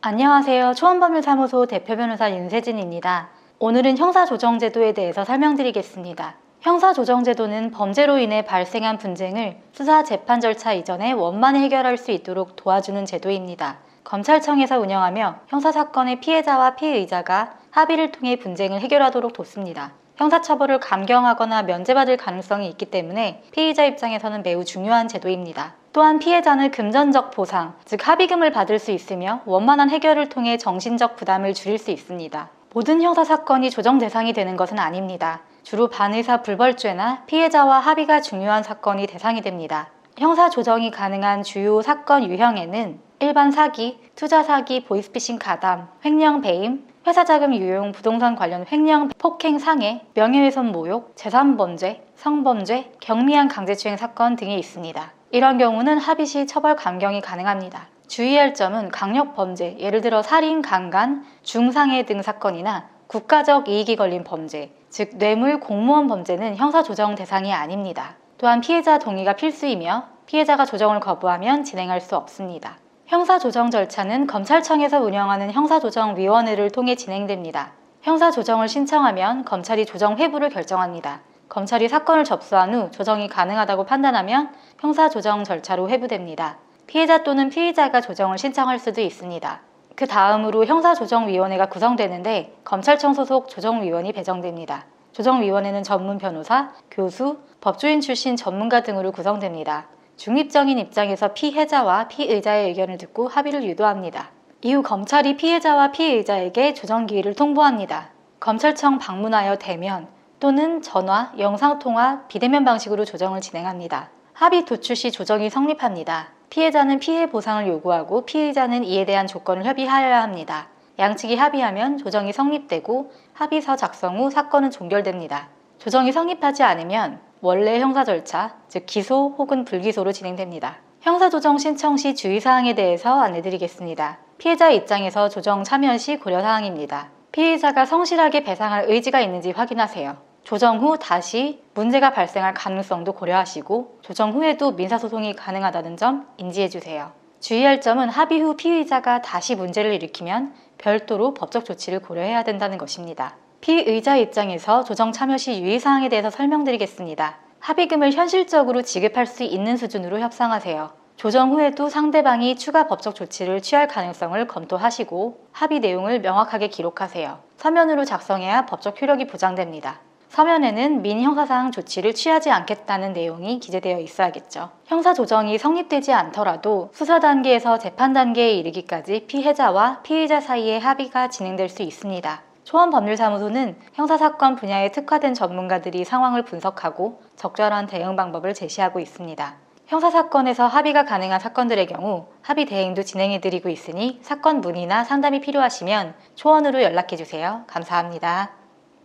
안녕하세요. 초원법률사무소 대표 변호사 윤세진입니다. 오늘은 형사조정제도에 대해서 설명드리겠습니다. 형사조정제도는 범죄로 인해 발생한 분쟁을 수사 재판 절차 이전에 원만히 해결할 수 있도록 도와주는 제도입니다. 검찰청에서 운영하며 형사사건의 피해자와 피의자가 합의를 통해 분쟁을 해결하도록 돕습니다. 형사처벌을 감경하거나 면제받을 가능성이 있기 때문에 피의자 입장에서는 매우 중요한 제도입니다. 또한 피해자는 금전적 보상, 즉 합의금을 받을 수 있으며 원만한 해결을 통해 정신적 부담을 줄일 수 있습니다. 모든 형사사건이 조정 대상이 되는 것은 아닙니다. 주로 반의사 불벌죄나 피해자와 합의가 중요한 사건이 대상이 됩니다. 형사조정이 가능한 주요 사건 유형에는 일반 사기, 투자 사기, 보이스피싱 가담, 횡령 배임, 회사자금 유용, 부동산 관련 횡령, 폭행 상해, 명예훼손 모욕, 재산범죄, 성범죄, 경미한 강제추행 사건 등이 있습니다. 이런 경우는 합의 시 처벌 감경이 가능합니다. 주의할 점은 강력범죄, 예를 들어 살인, 강간, 중상해 등 사건이나 국가적 이익이 걸린 범죄, 즉 뇌물, 공무원 범죄는 형사조정 대상이 아닙니다. 또한 피해자 동의가 필수이며 피해자가 조정을 거부하면 진행할 수 없습니다. 형사조정 절차는 검찰청에서 운영하는 형사조정위원회를 통해 진행됩니다. 형사조정을 신청하면 검찰이 조정 회부를 결정합니다. 검찰이 사건을 접수한 후 조정이 가능하다고 판단하면 형사조정 절차로 회부됩니다. 피해자 또는 피의자가 조정을 신청할 수도 있습니다. 그 다음으로 형사조정위원회가 구성되는데 검찰청 소속 조정위원이 배정됩니다. 조정위원회는 전문 변호사, 교수, 법조인 출신 전문가 등으로 구성됩니다. 중립적인 입장에서 피해자와 피의자의 의견을 듣고 합의를 유도합니다. 이후 검찰이 피해자와 피의자에게 조정 기일을 통보합니다. 검찰청 방문하여 대면 또는 전화, 영상통화, 비대면 방식으로 조정을 진행합니다. 합의 도출 시 조정이 성립합니다. 피해자는 피해 보상을 요구하고 피의자는 이에 대한 조건을 협의하여야 합니다. 양측이 합의하면 조정이 성립되고 합의서 작성 후 사건은 종결됩니다. 조정이 성립하지 않으면 원래 형사 절차, 즉 기소 혹은 불기소로 진행됩니다. 형사조정 신청 시 주의사항에 대해서 안내드리겠습니다. 피해자 입장에서 조정 참여 시 고려사항입니다. 피해자가 성실하게 배상할 의지가 있는지 확인하세요. 조정 후 다시 문제가 발생할 가능성도 고려하시고 조정 후에도 민사소송이 가능하다는 점 인지해주세요. 주의할 점은 합의 후 피의자가 다시 문제를 일으키면 별도로 법적 조치를 고려해야 된다는 것입니다. 피의자 입장에서 조정 참여 시 유의사항에 대해서 설명드리겠습니다. 합의금을 현실적으로 지급할 수 있는 수준으로 협상하세요. 조정 후에도 상대방이 추가 법적 조치를 취할 가능성을 검토하시고 합의 내용을 명확하게 기록하세요. 서면으로 작성해야 법적 효력이 보장됩니다. 서면에는 민형사상 조치를 취하지 않겠다는 내용이 기재되어 있어야겠죠. 형사조정이 성립되지 않더라도 수사 단계에서 재판 단계에 이르기까지 피해자와 피의자 사이의 합의가 진행될 수 있습니다. 초원법률사무소는 형사사건 분야에 특화된 전문가들이 상황을 분석하고 적절한 대응 방법을 제시하고 있습니다. 형사사건에서 합의가 가능한 사건들의 경우 합의 대행도 진행해드리고 있으니 사건 문의나 상담이 필요하시면 초원으로 연락해주세요. 감사합니다.